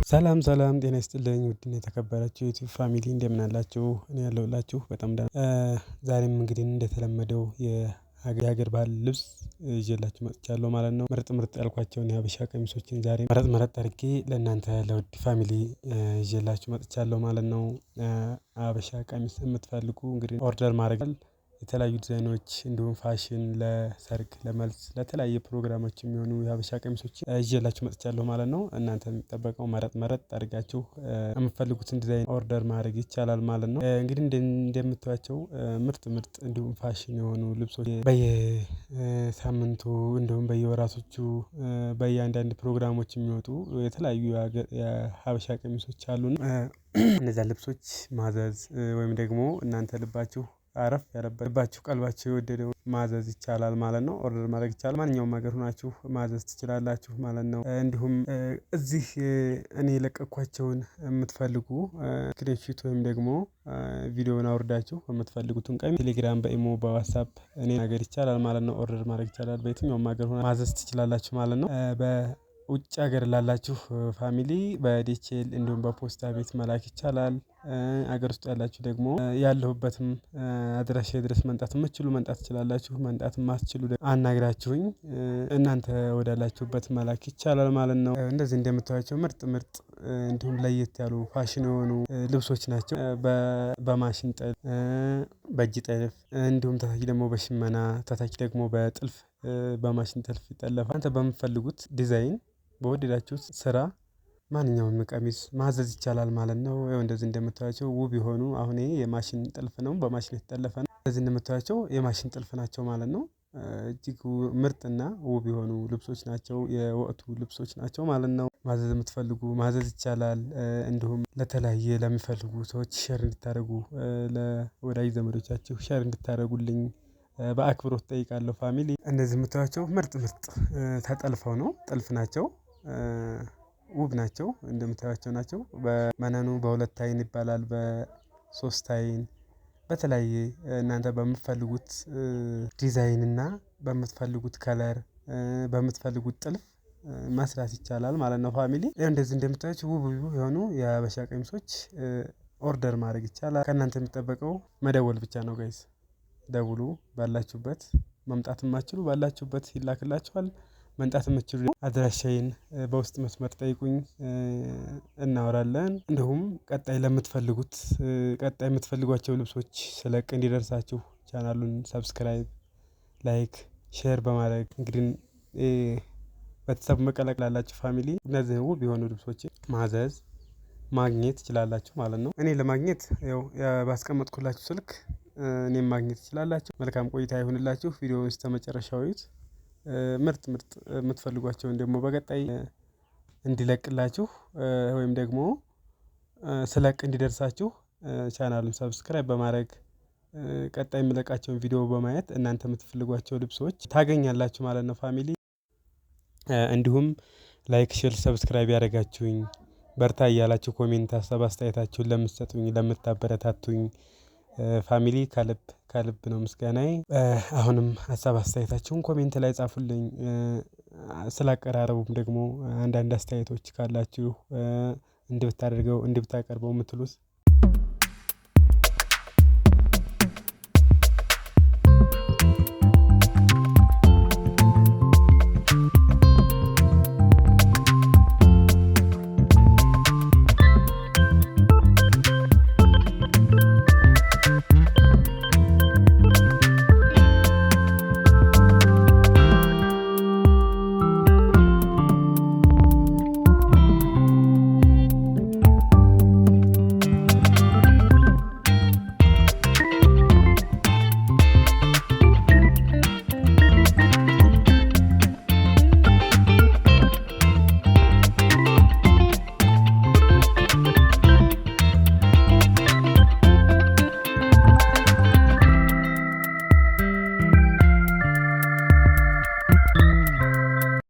ሰላም ሰላም ጤና ይስጥልኝ ውድና የተከበራችሁ የዩቲዩብ ፋሚሊ እንደምን አላችሁ? እኔ ያለሁላችሁ በጣም ደህና። ዛሬም እንግዲህ እንደተለመደው የሀገር ባህል ልብስ ይዤላችሁ መጥቻለሁ ማለት ነው። ምርጥ ምርጥ ያልኳቸውን የሀበሻ ቀሚሶችን ዛሬ መረጥ አድርጌ ለእናንተ ለውድ ፋሚሊ ይዤላችሁ መጥቻለሁ ማለት ነው። ሀበሻ ቀሚስ የምትፈልጉ እንግዲህ ኦርደር ማድረግ የተለያዩ ዲዛይኖች እንዲሁም ፋሽን ለሰርግ ለመልስ ለተለያየ ፕሮግራሞች የሚሆኑ የሀበሻ ቀሚሶች ይዤላችሁ መጥቻለሁ ማለት ነው። እናንተ የሚጠበቀው መረጥ አድርጋችሁ የምትፈልጉትን ዲዛይን ኦርደር ማድረግ ይቻላል ማለት ነው። እንግዲህ እንደምታዩቸው ምርጥ እንዲሁም ፋሽን የሆኑ ልብሶች በየሳምንቱ እንዲሁም በየወራቶቹ በየአንዳንድ ፕሮግራሞች የሚወጡ የተለያዩ የሀበሻ ቀሚሶች አሉን። እነዛ ልብሶች ማዘዝ ወይም ደግሞ እናንተ ልባችሁ አረፍ ያለበት ልባችሁ ቀልባችሁ የወደደው ማዘዝ ይቻላል ማለት ነው። ኦርደር ማድረግ ይቻላል ማንኛውም ሀገር ሆናችሁ ማዘዝ ትችላላችሁ ማለት ነው። እንዲሁም እዚህ እኔ የለቀኳቸውን የምትፈልጉ ስክሪንሾት ወይም ደግሞ ቪዲዮውን አውርዳችሁ የምትፈልጉትን ቀሚስ ቴሌግራም በኢሞ በዋትሳፕ እኔ ነገር ይቻላል ማለት ነው። ኦርደር ማድረግ ይቻላል በየትኛውም ሀገር ሆና ማዘዝ ትችላላችሁ ማለት ነው። ውጭ ሀገር ላላችሁ ፋሚሊ በዲኤችኤል እንዲሁም በፖስታ ቤት መላክ ይቻላል። አገር ውስጥ ያላችሁ ደግሞ ያለሁበትም አድራሻ ድረስ መምጣት የምትችሉ መምጣት ትችላላችሁ። መምጣት የማትችሉ አናግራችሁኝ እናንተ ወዳላችሁበት መላክ ይቻላል ማለት ነው። እንደዚህ እንደምታዩቸው ምርጥ እንዲሁም ለየት ያሉ ፋሽን የሆኑ ልብሶች ናቸው። በማሽን ጥልፍ በእጅ ጥልፍ እንዲሁም ተታች ደግሞ በሽመና ተታች ደግሞ በጥልፍ በማሽን ጥልፍ ይጠለፋል። አንተ በምትፈልጉት ዲዛይን በወደዳችሁት ስራ ማንኛውንም ቀሚስ ማዘዝ ይቻላል ማለት ነው። ያው እንደዚህ እንደምታዩቸው ውብ የሆኑ አሁን ይሄ የማሽን ጥልፍ ነው፣ በማሽን የተጠለፈ ነው። እንደዚህ እንደምታዩቸው የማሽን ጥልፍ ናቸው ማለት ነው። እጅግ ምርጥና ውብ የሆኑ ልብሶች ናቸው፣ የወቅቱ ልብሶች ናቸው ማለት ነው። ማዘዝ የምትፈልጉ ማዘዝ ይቻላል። እንዲሁም ለተለያየ ለሚፈልጉ ሰዎች ሼር እንድታደርጉ ለወዳጅ ዘመዶቻችሁ ሼር እንድታደርጉልኝ በአክብሮት እጠይቃለሁ። ፋሚሊ እንደዚህ የምታዩቸው ምርጥ ተጠልፈው ነው፣ ጥልፍ ናቸው፣ ውብ ናቸው፣ እንደምታዩቸው ናቸው። በመነኑ በሁለት አይን ይባላል፣ በሶስት አይን በተለያየ እናንተ በምትፈልጉት ዲዛይን እና በምትፈልጉት ከለር በምትፈልጉት ጥልፍ መስራት ይቻላል ማለት ነው። ፋሚሊ እንደዚህ እንደምታዩቸው ውብ የሆኑ የሀበሻ ቀሚሶች ኦርደር ማድረግ ይቻላል። ከእናንተ የሚጠበቀው መደወል ብቻ ነው ጋይስ። ደውሉ። ባላችሁበት መምጣት የማትችሉ ባላችሁበት ይላክላችኋል። መምጣት የምትችሉ አድራሻዬን በውስጥ መስመር ጠይቁኝ፣ እናወራለን። እንዲሁም ቀጣይ የምትፈልጓቸው ልብሶች ስለቅ እንዲደርሳችሁ ቻናሉን ሰብስክራይብ፣ ላይክ፣ ሼር በማድረግ እንግዲህ ቤተሰብ መቀላቀል ላላችሁ ፋሚሊ እነዚህ ውብ የሆኑ ልብሶችን ማግኘት ትችላላችሁ ማለት ነው። እኔ ለማግኘት ያው ባስቀመጥኩላችሁ ስልክ እኔም ማግኘት ትችላላችሁ። መልካም ቆይታ ይሁንላችሁ። ቪዲዮውን እስከመጨረሻው እዩት። ምርጥ የምትፈልጓቸውን ደግሞ በቀጣይ እንዲለቅላችሁ ወይም ደግሞ ስለቅ እንዲደርሳችሁ ቻናሉን ሰብስክራይብ በማድረግ ቀጣይ የምለቃቸውን ቪዲዮ በማየት እናንተ የምትፈልጓቸው ልብሶች ታገኛላችሁ ማለት ነው ፋሚሊ። እንዲሁም ላይክ፣ ሼር፣ ሰብስክራይብ ያደረጋችሁኝ በርታ እያላችሁ ኮሜንት ሀሳብ አስተያየታችሁን ለምትሰጡኝ ለምታበረታቱኝ ፋሚሊ ከልብ ነው ምስጋናዬ። አሁንም ሀሳብ አስተያየታችሁን ኮሜንት ላይ ጻፉልኝ። ስላቀራረቡም ደግሞ አንዳንድ አስተያየቶች ካላችሁ እንድብታቀርበው የምትሉት